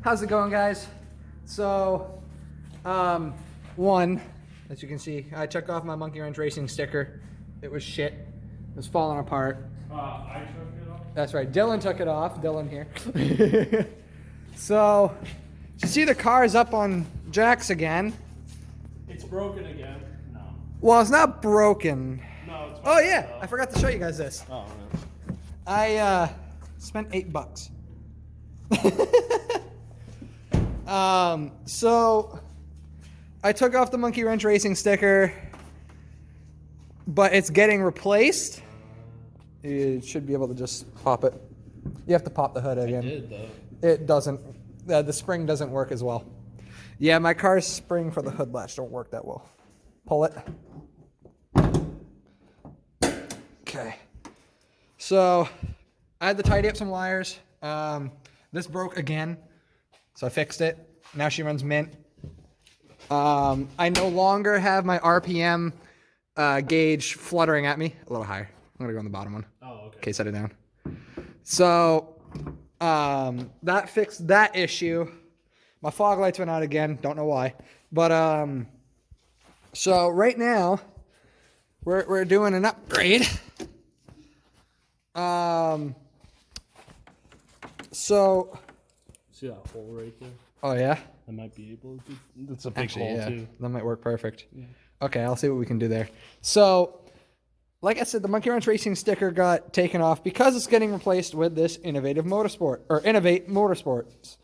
How's it going, guys? So, one, as you can see, I took off my Monkey Wrench Racing sticker. It was shit. It was falling apart. I took it off? That's right. Dylan took it off. Dylan here. So, you see the car's up on jacks again. It's broken again. No. Well, it's not broken. No, it's Oh, yeah. I forgot to show you guys this. Oh, no. I spent $8. So I took off the Monkey Wrench Racing sticker, but it's getting replaced. You should be able to just pop it. You have to pop the hood again. I did, though. It doesn't. The spring doesn't work as well. Yeah, my car's spring for the hood latch don't work that well. Pull it. Okay. So I had to tidy up some wires. This broke again, so I fixed it. Now she runs mint. I no longer have my RPM gauge fluttering at me. A little higher. I'm gonna go on the bottom one. Oh, okay. Okay, set it down. So that fixed that issue. My fog lights went out again. Don't know why. But so right now we're doing an upgrade. So See that hole right there? oh yeah, I might be able to. It's a big actually hole, yeah, too. that might work perfect. Yeah. Okay, I'll see what we can do there. So like I said, the Monkey Wrench Racing sticker got taken off because it's getting replaced with this Innovate Motorsports.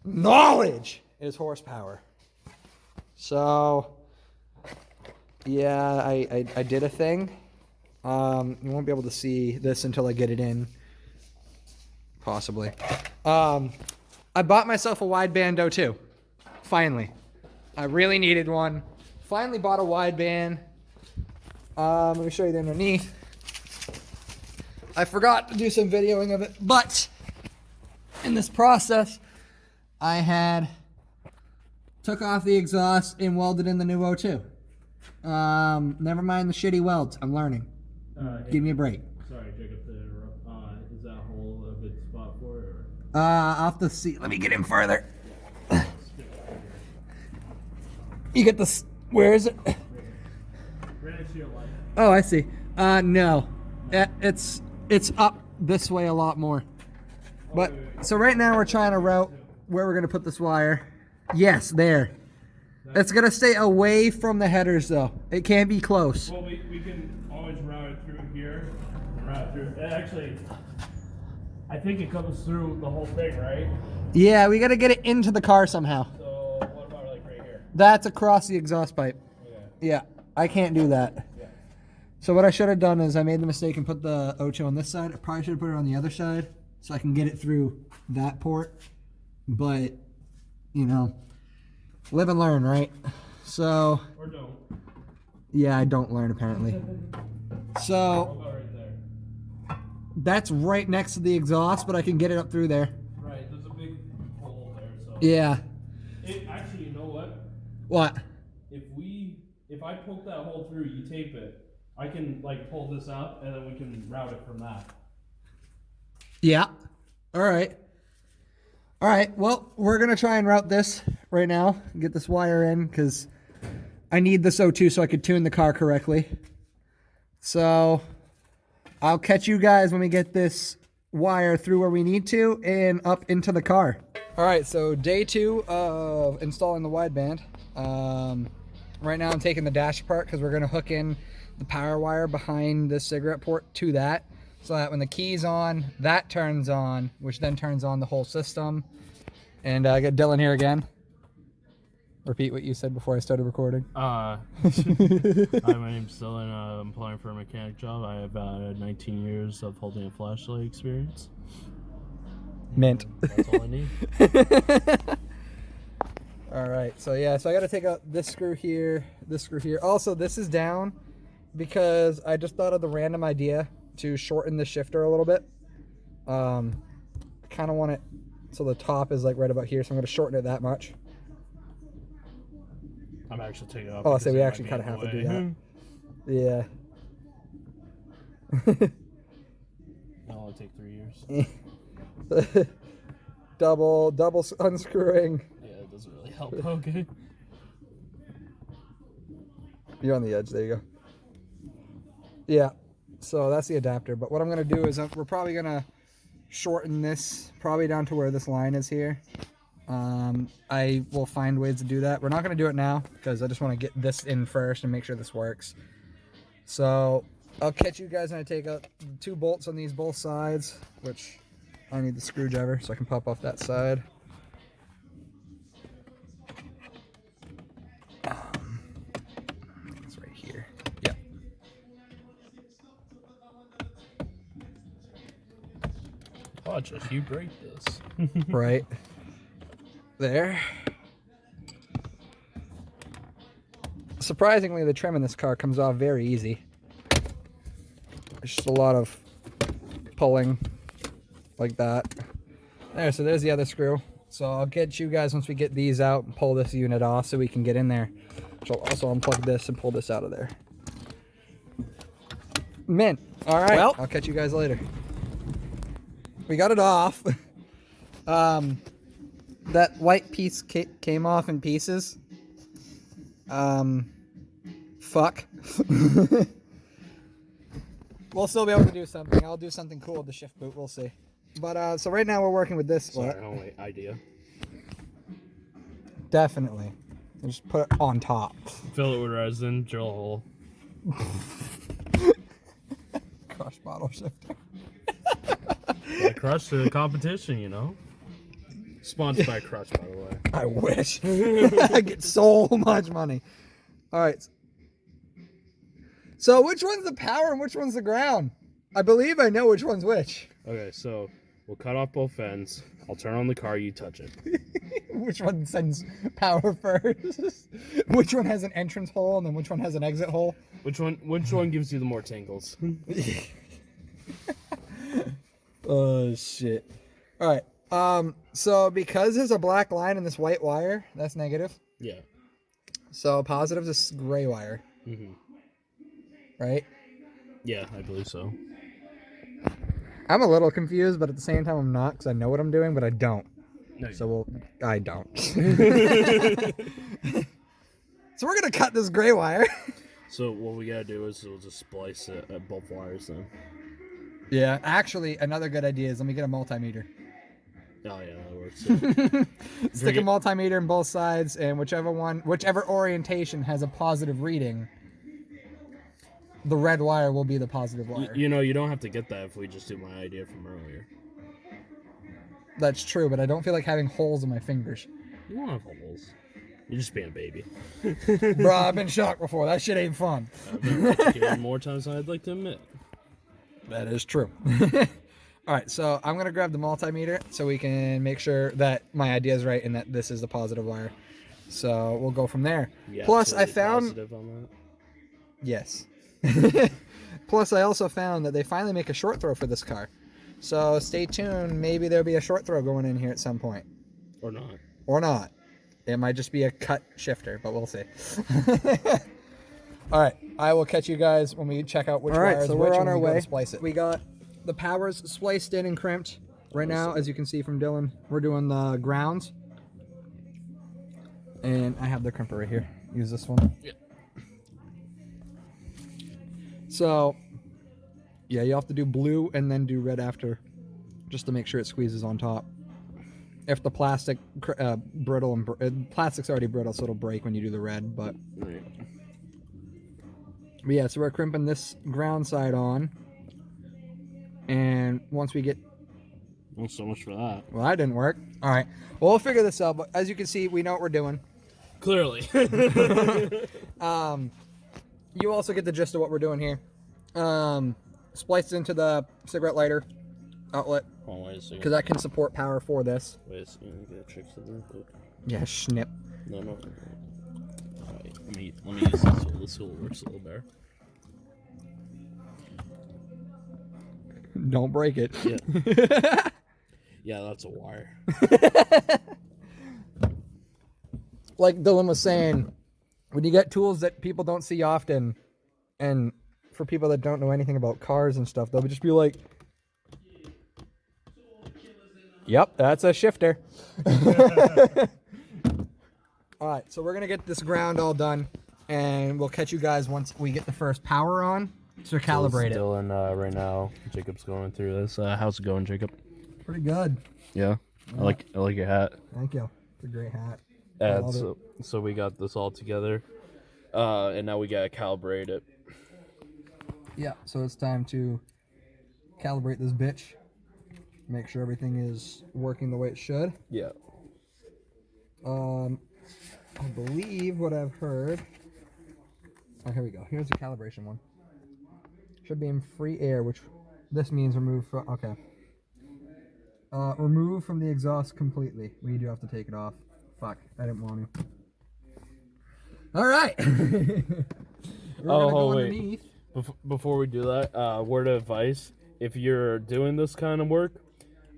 Knowledge is horsepower. So yeah, I did a thing. You won't be able to see this until I get it in. Possibly. I bought myself a wideband 02. Finally. I really needed one. Finally bought a wideband. Let me show you the underneath. I forgot to do some videoing of it, but in this process, I had took off the exhaust and welded in the new 02. Never mind the shitty welds. I'm learning. Give me a break. Sorry, Jacob. Is that hole a good spot for it? Or? I'll have to see. Let me get in further. You get the. Where is it? Right next to your light. Oh, I see. No, it's up this way a lot more. But so right now we're trying to route where we're gonna put this wire. Yes, there. It's gonna stay away from the headers though. It can't be close. Well, we can always route it through here. Route through. Actually, I think it comes through the whole thing, right? Yeah, we gotta get it into the car somehow. So what about like right here? That's across the exhaust pipe. Okay. Yeah, I can't do that. Yeah. So what I should have done is I made the mistake and put the Ocho on this side. I probably should have put it on the other side so I can get it through that port. But, you know, live and learn, right? So, Or don't. yeah, I don't learn apparently. So, What about right there? that's right next to the exhaust, but I can get it up through there. Right. There's a big hole there. So. Yeah. Actually, you know what? What? If I poke that hole through, you tape it. I can like pull this up, and then we can route it from that. Yeah. All right. All right. Well, we're going to try and route this right now. Get this wire in because I need this O2 so I could tune the car correctly. So I'll catch you guys when we get this wire through where we need to and up into the car. All right. So day 2 of installing the wideband. Right now I'm taking the dash apart because we're going to hook in the power wire behind the cigarette port to that. So that when the key's on, that turns on, which then turns on the whole system. And I got Dylan here again. Repeat what you said before I started recording. Hi, my name's Dylan. I'm applying for a mechanic job. I have 19 years of holding a flashlight experience. Mint. That's all I need. All right, so yeah, so I got to take out this screw here, this screw here. Also, this is down because I just thought of the random idea to shorten the shifter a little bit. I kind of want it so the top is like right about here, so I'm going to shorten it that much. I'm actually taking it off. Oh, so we actually kind of have to do that. Yeah. That'll only take 3 years. double unscrewing. Yeah, it doesn't really help. Okay. You're on the edge. There you go. Yeah. So that's the adapter. But what I'm going to do is we're probably going to shorten this probably down to where this line is here. I will find ways to do that. We're not going to do it now because I just want to get this in first and make sure this works. So I'll catch you guys when I take out 2 bolts on these both sides, which I need the screwdriver so I can pop off that side. It's right here. Yeah. Watch if you break this. Right there. Surprisingly, the trim in this car comes off very easy. There's just a lot of pulling like that. There, so there's the other screw. So I'll get you guys once we get these out and pull this unit off so we can get in there. So I'll also unplug this and pull this out of there. Mint. All right. Well, I'll catch you guys later. We got it off. That white piece came off in pieces. Fuck. We'll still be able to do something. I'll do something cool with the shift boot. We'll see. But so right now we're working with this. Sorry, only idea. Definitely. And just put it on top. Fill it with resin, drill a hole. Crush bottle shifter. I crushed the competition, you know. Sponsored by Crush, by the way. I wish. I get so much money. All right. So which one's the power and which one's the ground? I believe I know which one's which. Okay, so we'll cut off both ends. I'll turn on the car, you touch it. Which one sends power first? Which one has an entrance hole and then which one has an exit hole? Which one gives you the more tingles? Oh shit. All right. So because there's a black line in this white wire, that's negative. Yeah. So positive is this gray wire. Mm-hmm. Right? Yeah, I believe so. I'm a little confused, but at the same time I'm not because I know what I'm doing, but I don't. No, So I don't. So we're gonna cut this gray wire. So what we gotta do is we'll just splice it at both wires then. Yeah. Actually, another good idea is let me get a multimeter. Oh yeah, that works. Stick a multimeter in both sides, and whichever orientation has a positive reading, the red wire will be the positive wire. You know, you don't have to get that if we just do my idea from earlier. That's true, but I don't feel like having holes in my fingers. You won't have holes. You're just being a baby. Bro, I've been shocked before. That shit ain't fun. I've been electrocuted more times than I'd like to admit. That is true. All right, so I'm going to grab the multimeter so we can make sure that my idea is right and that this is the positive wire. So we'll go from there. Yeah, Plus, I found... positive on that? Yes. Plus, I also found that they finally make a short throw for this car. So stay tuned. Maybe there'll be a short throw going in here at some point. Or not. Or not. It might just be a cut shifter, but we'll see. All right, I will catch you guys when we check out which wires. So we're on our way. Splice it. We got the powers spliced in and crimped. Right now, as you can see from Dylan, we're doing the grounds. And I have the crimper right here. Use this one. Yeah. So, yeah, you have to do blue and then do red after, just to make sure it squeezes on top. If the plastic brittle and plastic's already brittle, so it'll break when you do the red. But yeah, so we're crimping this ground side on, and once we get, well, so much for that. Well, that didn't work. All right, well, we'll figure this out. But as you can see, we know what we're doing. Clearly. You also get the gist of what we're doing here. Spliced into the cigarette lighter outlet. Oh, wait a second. Because that can support power for this. Wait a second, I gotta check something real quick. Yeah, snip. No. Alright, let me use this tool. This tool works a little better. Don't break it. Yeah. Yeah, that's a wire. Like Dylan was saying, when you get tools that people don't see often, and for people that don't know anything about cars and stuff, they'll just be like, Yep, that's a shifter. All right, so we're going to get this ground all done, and we'll catch you guys once we get the first power on to calibrate it. Dylan, right now, Jacob's going through this. How's it going, Jacob? Pretty good. Yeah, I like your hat. Thank you. It's a great hat. I love it. So we got this all together, and now we gotta calibrate it. Yeah, so it's time to calibrate this bitch. Make sure everything is working the way it should. Yeah. I believe what I've heard. Oh, here we go. Here's the calibration one. Should be in free air, which this means remove from. Okay. Remove from the exhaust completely. We do have to take it off. Fuck, I didn't want to. All right. Wait. Before we do that, word of advice: if you're doing this kind of work,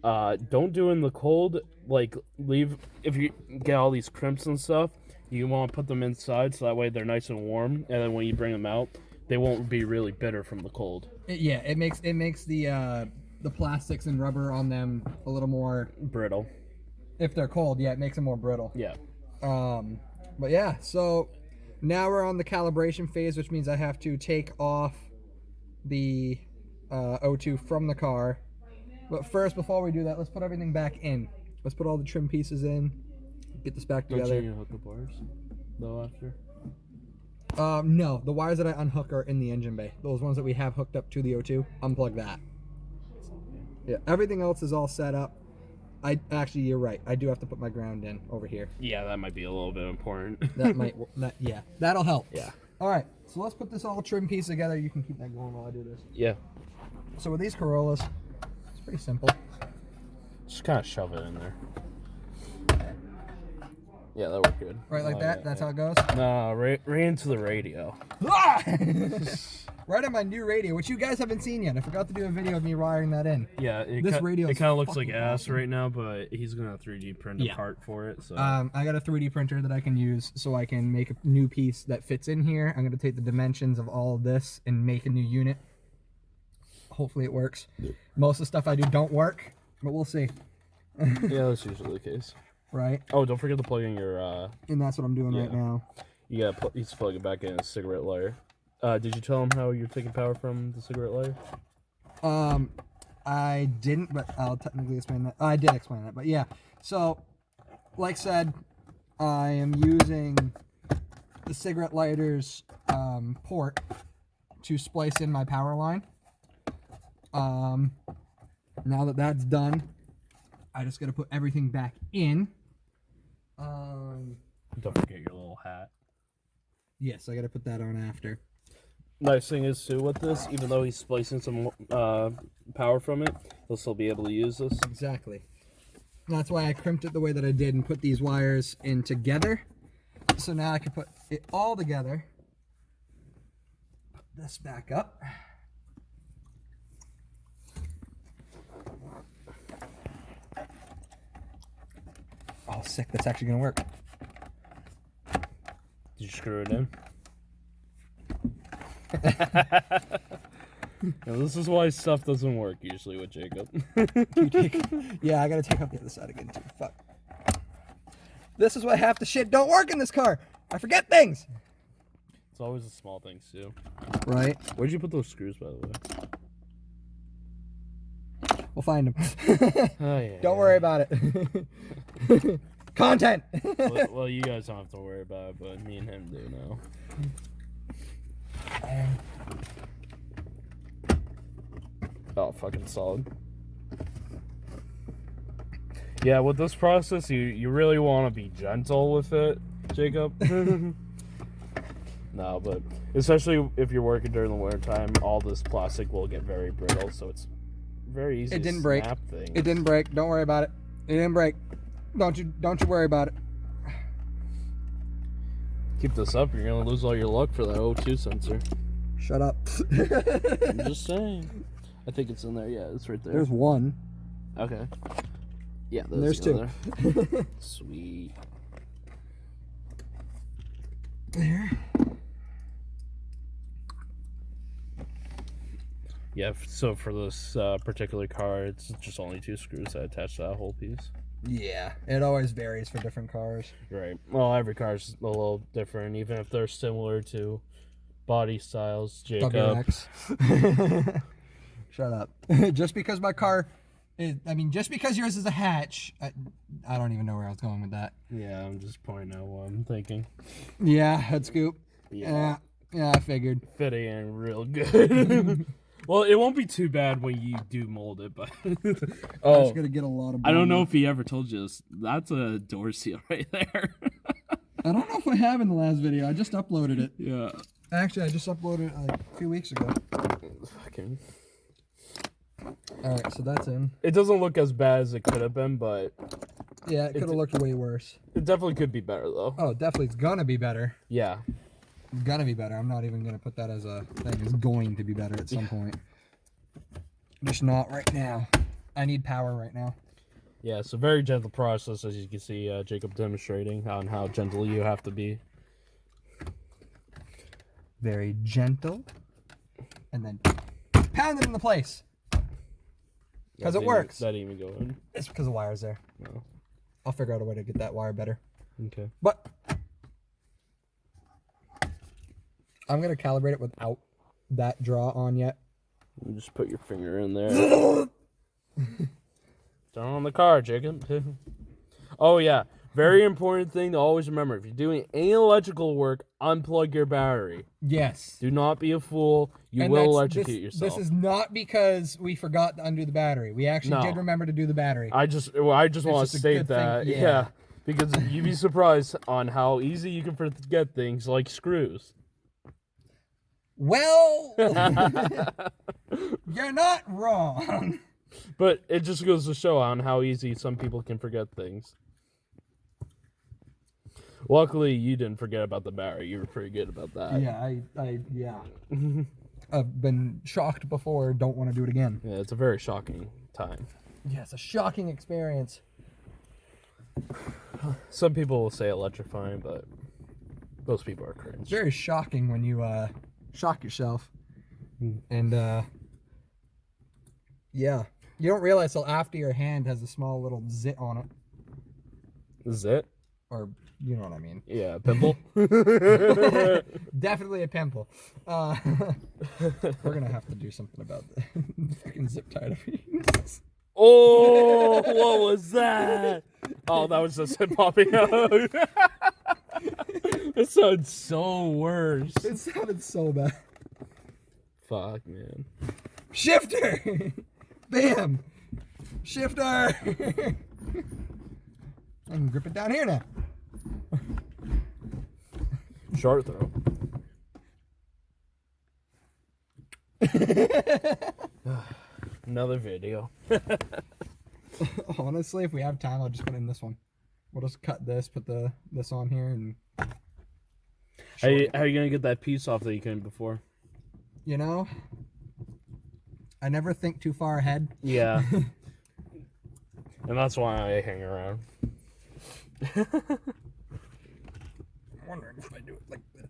don't do in the cold. Like, leave if you get all these crimps and stuff. You want to put them inside so that way they're nice and warm, and then when you bring them out, they won't be really bitter from the cold. It makes the plastics and rubber on them a little more Brittle. If they're cold, yeah, it makes them more brittle. Yeah. But yeah, so now we're on the calibration phase, which means I have to take off the O2 from the car. But first, before we do that, let's put everything back in. Let's put all the trim pieces in. Get this back together. Don't you hook the bars though after? No, the wires that I unhook are in the engine bay. Those ones that we have hooked up to the O2, unplug that. Yeah, everything else is all set up. Actually, you're right. I do have to put my ground in over here. Yeah, that might be a little bit important. Yeah, that'll help. Yeah. All right, so let's put this all trim piece together. You can keep that going while I do this. Yeah. So with these Corollas, it's pretty simple. Just kind of shove it in there. Yeah, that worked good. Right like that? That's how it goes? Nah, right into the radio. Right on my new radio, which you guys haven't seen yet. I forgot to do a video of me wiring that in. Yeah, this radio. It kind of looks like ass right now, but he's gonna 3D print a part for it. So I got a 3D printer that I can use, so I can make a new piece that fits in here. I'm gonna take the dimensions of all of this and make a new unit. Hopefully it works. Most of the stuff I do don't work, but we'll see. Yeah, that's usually the case. Right. Oh, don't forget to plug in your. And that's what I'm doing right now. You gotta plug it back in a cigarette lighter. Did you tell him how you're taking power from the cigarette lighter? I didn't, but I'll technically explain that. I did explain that, but yeah. So, like said, I am using the cigarette lighter's port to splice in my power line. Now that that's done, I just gotta put everything back in. Don't forget your little hat. Yes, I gotta put that on after. Nice thing is too with this, even though he's splicing some power from it, he'll still be able to use this. Exactly. That's why I crimped it the way that I did and put these wires in together. So now I can put it all together. Put this back up. Oh, sick. That's actually going to work. Did you screw it in? Now, this is why stuff doesn't work usually with Jacob. Yeah, I gotta take off the other side again too. Fuck. This is why half the shit don't work in this car. I forget things. It's always the small things too. Right. Where'd you put those screws, by the way? We'll find them. Oh, yeah. Don't worry about it. Content. Well, you guys don't have to worry about it, but me and him do now. Oh, fucking solid. Yeah, with this process, you really want to be gentle with it, Jacob. No, but especially if you're working during the winter time, all this plastic will get very brittle, so it's very easy to snap things. It didn't break. Don't worry about it. It didn't break. Don't you worry about it. Keep this up, you're gonna lose all your luck for that O2 sensor. Shut up. I'm just saying. I think it's in there. Yeah, it's right there. There's one. Okay. Yeah, there's two. Sweet. There. Yeah, so for this particular car, it's just only 2 screws that attach to that whole piece. Yeah, it always varies for different cars. Right. Well, every car's a little different, even if they're similar to body styles. Jacob. WX. Shut up. Just because my car just because yours is a hatch, I don't even know where I was going with that. Yeah, I'm just pointing out what I'm thinking. Yeah, head scoop. Yeah. Yeah, I figured. Fitting in real good. Well, it won't be too bad when you do mold it, but I'm just gonna get a lot of. I don't know if he ever told you this. That's a door seal right there. I don't know if I have in the last video. I just uploaded it. Yeah. Actually, I just uploaded it like a few weeks ago. Fucking. All right, so that's in. It doesn't look as bad as it could have been, but Yeah, it could have looked way worse. it definitely could be better, though. Oh, definitely, it's gonna be better. Yeah. It's gonna be better. I'm not even gonna put that as a thing. It's going to be better at some point. Just not right now. I need power right now. Yeah, it's a very gentle process, as you can see Jacob demonstrating on how gentle you have to be. Very gentle. And then pound it into place. Because it works. That even go in? It's because the wire's there. No. I'll figure out a way to get that wire better. Okay. But I'm going to calibrate it without that draw on yet. You just put your finger in there. Turn on the car, Jacob. Oh, yeah. Very important thing to always remember. If you're doing any electrical work, unplug your battery. Yes. Do not be a fool. You And will that's- electrocute yourself. This is not because we forgot to undo the battery. We actually did remember to do the battery. I just want just to a state good thing, that. yeah. Yeah. Because you'd be surprised on how easy you can forget things like screws. Well, you're not wrong. But it just goes to show on how easy some people can forget things. Luckily, you didn't forget about the battery. You were pretty good about that. Yeah, I've been shocked before. Don't want to do it again. Yeah, it's a very shocking time. Yeah, it's a shocking experience. Some people will say electrifying, but most people are cringe. It's very shocking when you shock yourself. And yeah, you don't realize till after your hand has a small little zit on it, Is it? or you know what I mean. Yeah, pimple. Definitely a pimple. We're gonna have to do something about the fucking zip tie to Oh, what was that? Oh, that was just it popping out. It sounds so worse. It sounded so bad. Fuck, man. Shifter! Bam! Shifter! I can grip it down here now. Short throw. Another video. Honestly, if we have time, I'll just put in this one. We'll just cut this, put this on here, and... How you gonna get that piece off that you couldn't before? You know, I never think too far ahead. Yeah. And that's why I hang around. I'm wondering if I do it like that.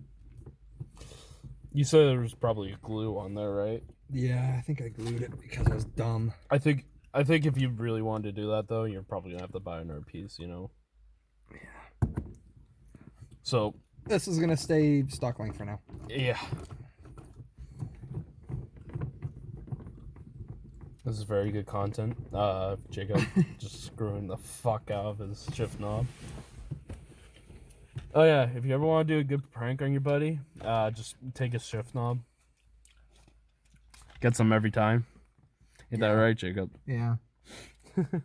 You said there was probably glue on there, right? Yeah, I think I glued it because I was dumb. I think if you really wanted to do that, though, you're probably gonna have to buy another piece, you know? Yeah. So... This is going to stay stock length for now. Yeah. This is very good content. Jacob just screwing the fuck out of his shift knob. Oh yeah, if you ever want to do a good prank on your buddy, just take a shift knob. Get some every time. Ain't that right, Jacob? Yeah. And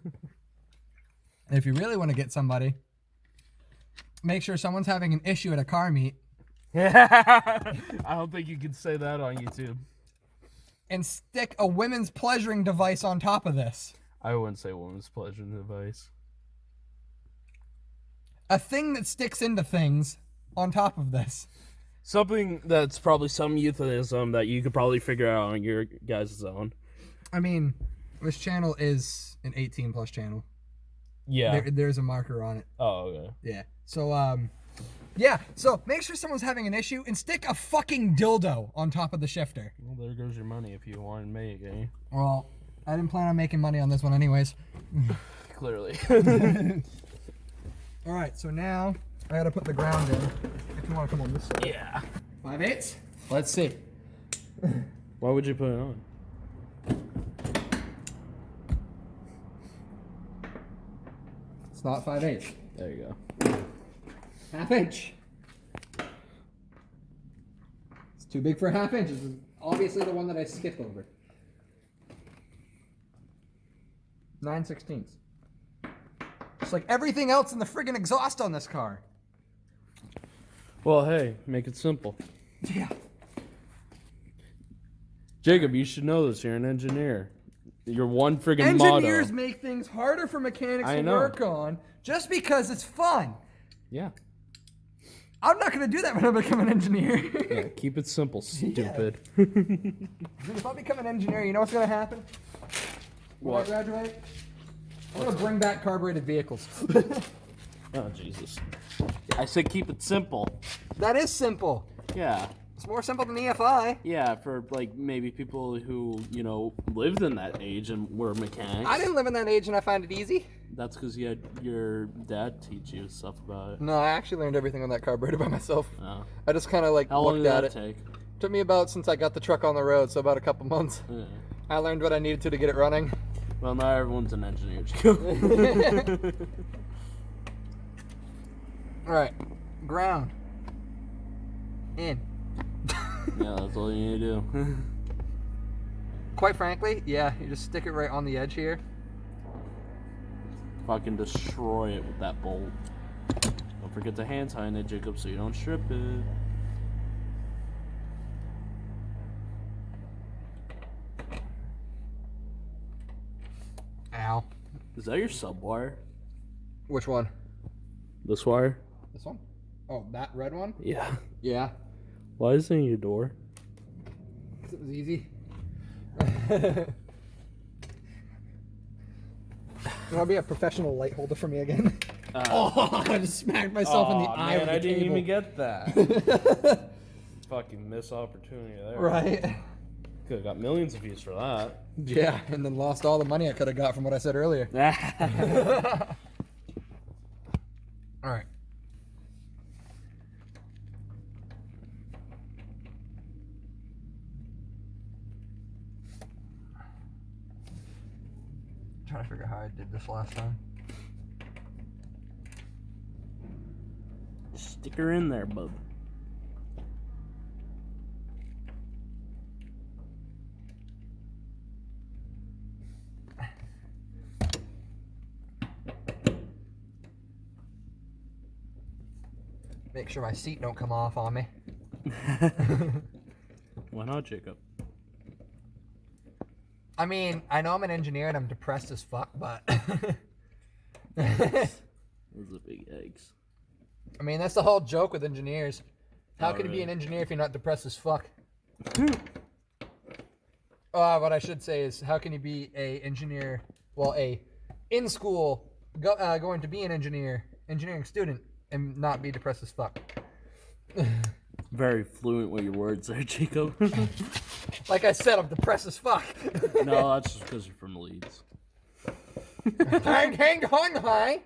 if you really want to get somebody, make sure someone's having an issue at a car meet. I don't think you can say that on YouTube. And stick a women's pleasuring device on top of this. I wouldn't say woman's pleasure device. A thing that sticks into things on top of this. Something that's probably some euphemism that you could probably figure out on your guys' own. I mean, this channel is an 18+ channel. Yeah. There's a marker on it. Oh, okay. Yeah. So, Yeah, so make sure someone's having an issue and stick a fucking dildo on top of the shifter. Well, there goes your money if you want to make it. Well, I didn't plan on making money on this one anyways. Clearly. All right, so now I gotta put the ground in. If you want to come on this side. Yeah. 5/8? Let's see. Why would you put it on? It's not 5/8. There you go. 1/2 inch. It's too big for a 1/2 inch. This is obviously the one that I skipped over. 9/16. Just like everything else in the friggin' exhaust on this car. Well, hey, make it simple. Yeah. Jacob, you should know this. You're an engineer. Your one friggin' motto. Engineers make things harder for mechanics to work on just because it's fun. Yeah. I'm not going to do that when I become an engineer. Yeah, keep it simple, stupid. If I become an engineer, you know what's going to happen? When I graduate? I'm going to bring back carbureted vehicles. Oh, Jesus. I said keep it simple. That is simple. Yeah. It's more simple than EFI. Yeah, for like maybe people who, you know, lived in that age and were mechanics. I didn't live in that age and I found it easy. That's because you had your dad teach you stuff about it. No, I actually learned everything on that carburetor by myself. Oh. I just kind of like How long looked did at that it. take? Took me about since I got the truck on the road, so about a couple months. Yeah. I learned what I needed to get it running. Well, not everyone's an engineer. All right, ground. In. Yeah, that's all you need to do. Quite frankly, yeah, you just stick it right on the edge here. Fucking destroy it with that bolt. Don't forget to hand tighten it, Jacob, so you don't strip it. Ow. Is that your sub wire? Which one? This wire? This one? Oh, that red one? Yeah. Yeah. Why is it in your door? Because it was easy. You want to be a professional light holder for me again? Oh, I just smacked myself in the eye with the I didn't cable. even get that. Fucking missed opportunity there. Right. Could have got millions of views for that. Yeah, and then lost all the money I could have got from what I said earlier. All right. Trying to figure out how I did this last time. Stick her in there, bub. Make sure my seat don't come off on me. Why not, Jacob? I mean, I know I'm an engineer and I'm depressed as fuck, but... Those are big eggs. I mean, that's the whole joke with engineers. How Oh, can you be really? an engineer if you're not depressed as fuck? What I should say is, how can you be a engineer, well, in school, going to be an engineering student, and not be depressed as fuck? Very fluent with your words there, Jacob. Like I said, I'm depressed as fuck. No, that's just because you're from Leeds. Hang on, high.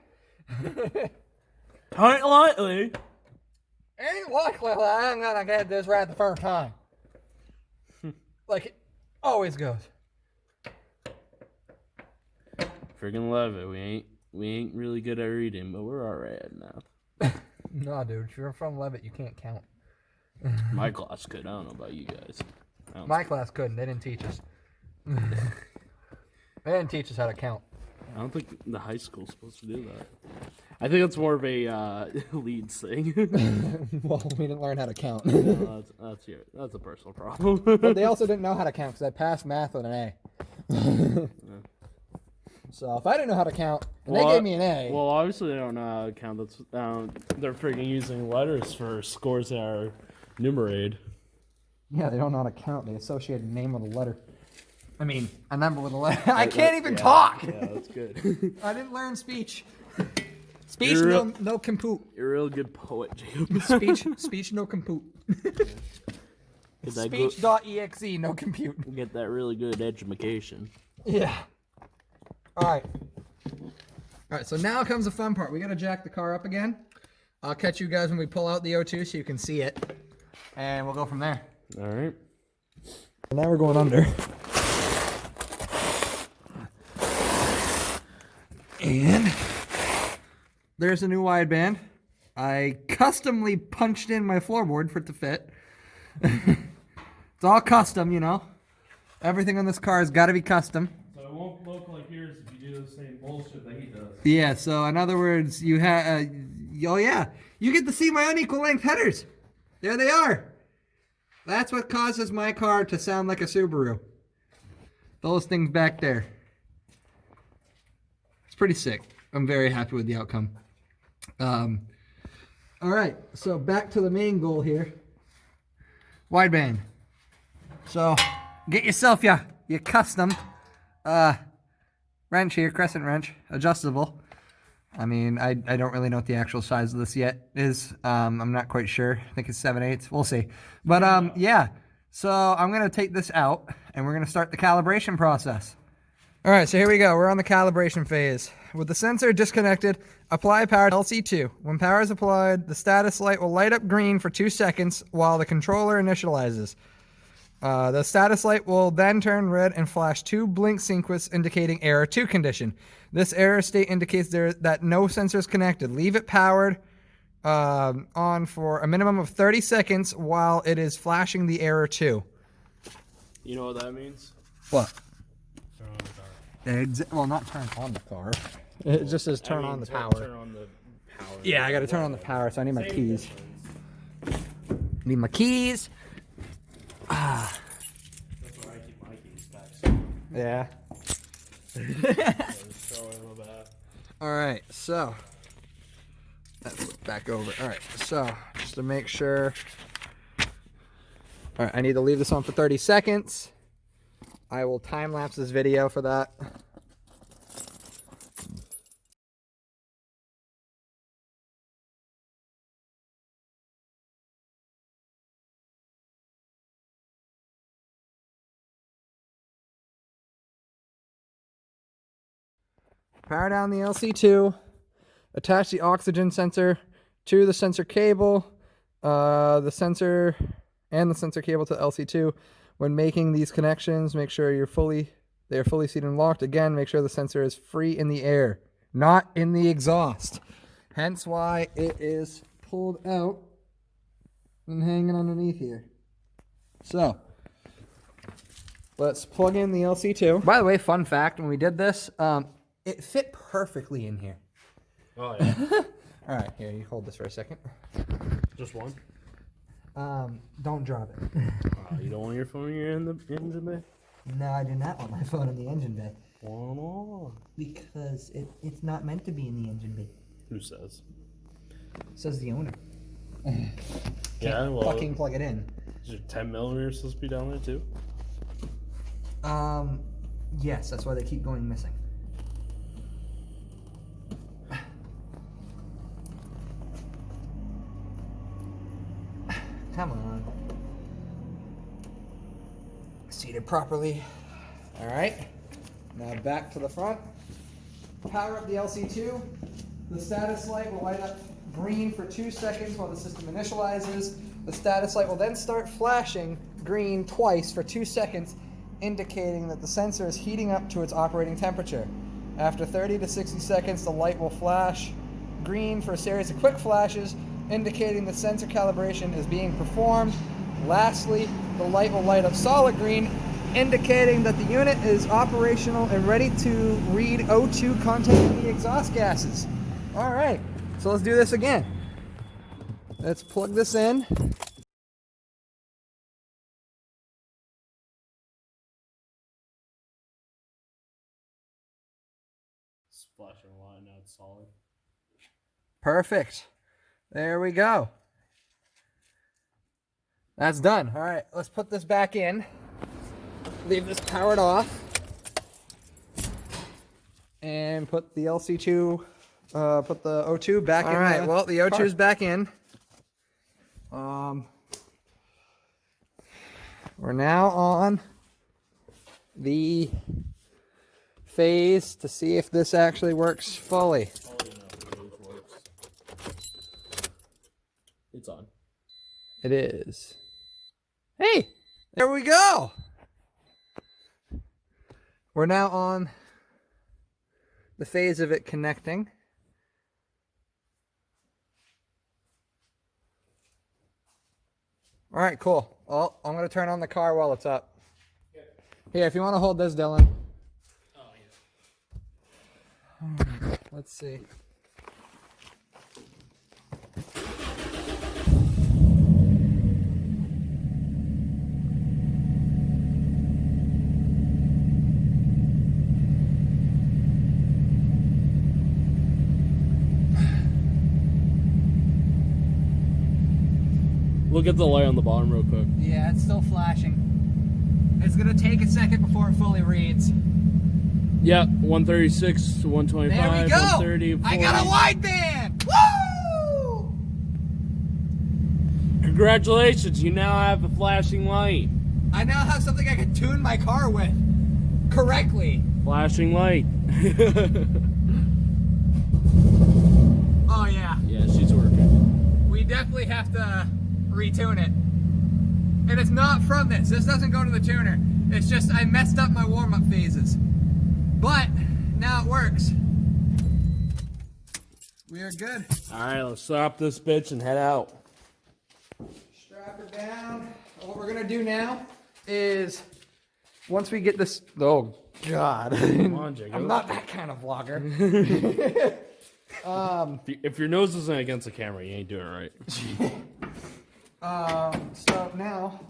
Tight lightly. Ain't likely that I'm gonna get this right the first time. Like it always goes. Friggin' love it. We ain't really good at reading, but we're alright at math. No, dude, if you're from Levitt, you can't count. My class could. I don't know about you guys. My class couldn't. They didn't teach us. They didn't teach us how to count. I don't think the high school's supposed to do that. I think that's more of a Leeds thing. Well, we didn't learn how to count. That's a personal problem. But they also didn't know how to count because I passed math with an A. So if I didn't know how to count, and they gave me an A. Well, obviously they don't know how to count. That's they're freaking using letters for scores that are numerated. Yeah, they don't know how to count. They associate a name with a letter. I mean, a number with a letter. I can't even talk. Yeah, that's good. I didn't learn speech. Speech You're no compute. You're a real good poet, Jacob. Speech no compute. Get that Speech.exe no compute. Get that really good education. Yeah. All right. All right, so now comes the fun part. We got to jack the car up again. I'll catch you guys when we pull out the O2 so you can see it. And we'll go from there. All right. Now we're going under. And there's a new wideband. I customly punched in my floorboard for it to fit. It's all custom, you know. Everything on this car has got to be custom. So it won't look like yours if you do the same bullshit that he does. Yeah, so in other words, you have... oh, yeah. You get to see my unequal length headers. There they are. That's what causes my car to sound like a Subaru. Those things back there. It's pretty sick. I'm very happy with the outcome. All right, so back to the main goal here. Wideband. So get yourself your custom wrench here, crescent wrench, adjustable. I mean, I don't really know what the actual size of this yet is. I'm not quite sure. I think it's 7/8. We'll see. But yeah, so I'm going to take this out and we're going to start the calibration process. All right, so here we go. We're on the calibration phase. With the sensor disconnected, apply power to LC-2. When power is applied, the status light will light up green for 2 seconds while the controller initializes. The status light will then turn red and flash 2 blink sequence indicating error 2 condition. This error state indicates that no sensor is connected. Leave it powered on for a minimum of 30 seconds while it is flashing the error 2. You know what that means? What? Turn on the car. Well, not turn on the car. It just says turn on the power. Turn on the power. Yeah, I got to turn on the power, so I need my keys. Need my keys. That's where I keep my keys back. Yeah. All right, so let's look back over. All right, so just to make sure. All right, I need to leave this on for 30 seconds. I will time lapse this video for that. Power down the LC-2, attach the oxygen sensor to the sensor cable, the sensor cable to LC-2. When making these connections, make sure they are fully seated and locked. Again, make sure the sensor is free in the air, not in the exhaust. Hence why it is pulled out and hanging underneath here. So, let's plug in the LC-2. By the way, fun fact, when we did this, it fit perfectly in here. Oh, yeah. All right, here, you hold this for a second. Just one? Don't drop it. You don't want your phone in the engine bay? No, I do not want my phone in the engine bay. Why not? Because it's not meant to be in the engine bay. Who says? Says the owner. Yeah, well. Fucking plug it in. Is your 10mm supposed to be down there too? Yes, that's why they keep going missing. Come on. Seated properly. All right. Now back to the front. Power up the LC-2. The status light will light up green for 2 seconds while the system initializes. The status light will then start flashing green twice for 2 seconds, indicating that the sensor is heating up to its operating temperature. After 30 to 60 seconds, the light will flash green for a series of quick flashes, indicating the sensor calibration is being performed. Lastly, the light will light up solid green, indicating that the unit is operational and ready to read O2 content in the exhaust gases. All right, so let's do this again. Let's plug this in. It's flashing a lot, now it's solid. Perfect. There we go. That's done. All right, let's put this back in. Leave this powered off. And put the LC-2 put the O2 back in. All right, well, the O2 is back in. We're now on the phase to see if this actually works fully. It's on. It is. Hey, there we go. We're now on the phase of it connecting. All right, cool. Well, I'm going to turn on the car while it's up. Here, if you want to hold this, Dylan. Oh, yeah. Let's see. Look at the light on the bottom real quick. Yeah, it's still flashing. It's going to take a second before it fully reads. Yeah, 136 to 125. There we go. 130, 40. I got a wideband. Woo! Congratulations, you now have a flashing light. I now have something I can tune my car with correctly. Flashing light. Oh yeah. Yeah, she's working. We definitely have to retune it. And it's not from this. This doesn't go to the tuner. It's just I messed up my warm-up phases. But now it works. We are good. Alright, let's stop this bitch and head out. Strap her down. What we're gonna do now is once we get this. Oh God! Come on, Jacob. I'm not that kind of vlogger. If your nose isn't against the camera, you ain't doing it right. So now.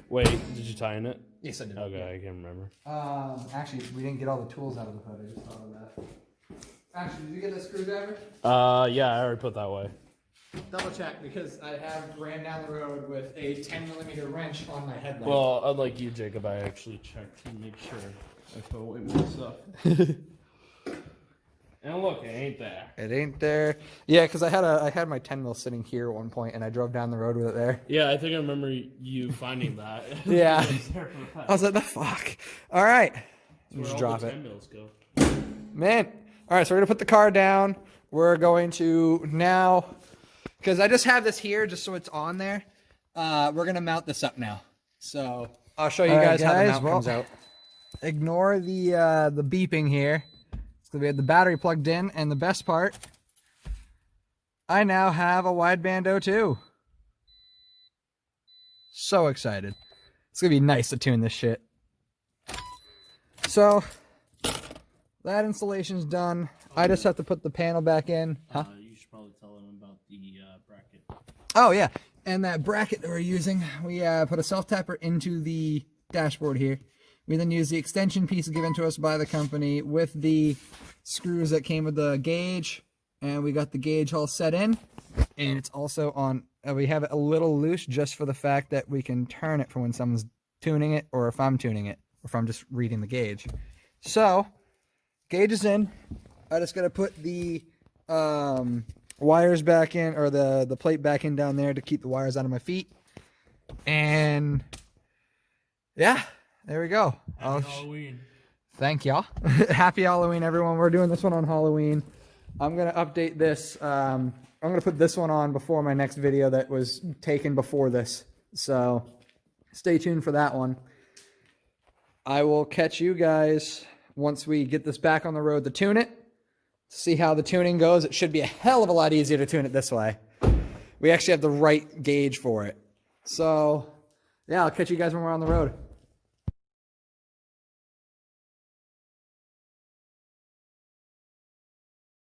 Wait, did you tie in it? Yes, I did. Okay, I can't remember. Actually, we didn't get all the tools out of the hood. I just thought of that. Actually, did you get the screwdriver? Yeah, I already put that away. Double check because I have ran down the road with a 10mm wrench on my headlight. Well, unlike you, Jacob, I actually checked to make sure I put away my stuff. And look, it ain't there. It ain't there. Yeah, because I had my 10mm sitting here at one point, and I drove down the road with it there. Yeah, I think I remember you finding that. Yeah. I was like, the fuck. All right. That's Just where all drop the it. 10mm go. Man. All right, so we're going to put the car down. We're going to now, because I just have this here just so it's on there. We're going to mount this up now. So I'll show you guys how the mount comes out. Ignore the beeping here. So we have the battery plugged in, and the best part, I now have a wideband O2. So excited. It's going to be nice to tune this shit. So, that installation's done. I just have to put the panel back in. Huh? You should probably tell them about the bracket. Oh, yeah. And that bracket that we're using, we put a self-tapper into the dashboard here. We then use the extension piece given to us by the company with the screws that came with the gauge. And we got the gauge all set in. And it's also on, we have it a little loose just for the fact that we can turn it for when someone's tuning it or if I'm tuning it or if I'm just reading the gauge. So, gauge is in. I just got to put the wires back in, or the plate back in down there to keep the wires out of my feet. And yeah. There we go. Happy Halloween. Thank y'all. Happy Halloween, everyone. We're doing this one on Halloween. I'm going to update this. I'm going to put this one on before my next video that was taken before this. So stay tuned for that one. I will catch you guys once we get this back on the road to tune it. See how the tuning goes. It should be a hell of a lot easier to tune it this way. We actually have the right gauge for it. So, yeah, I'll catch you guys when we're on the road.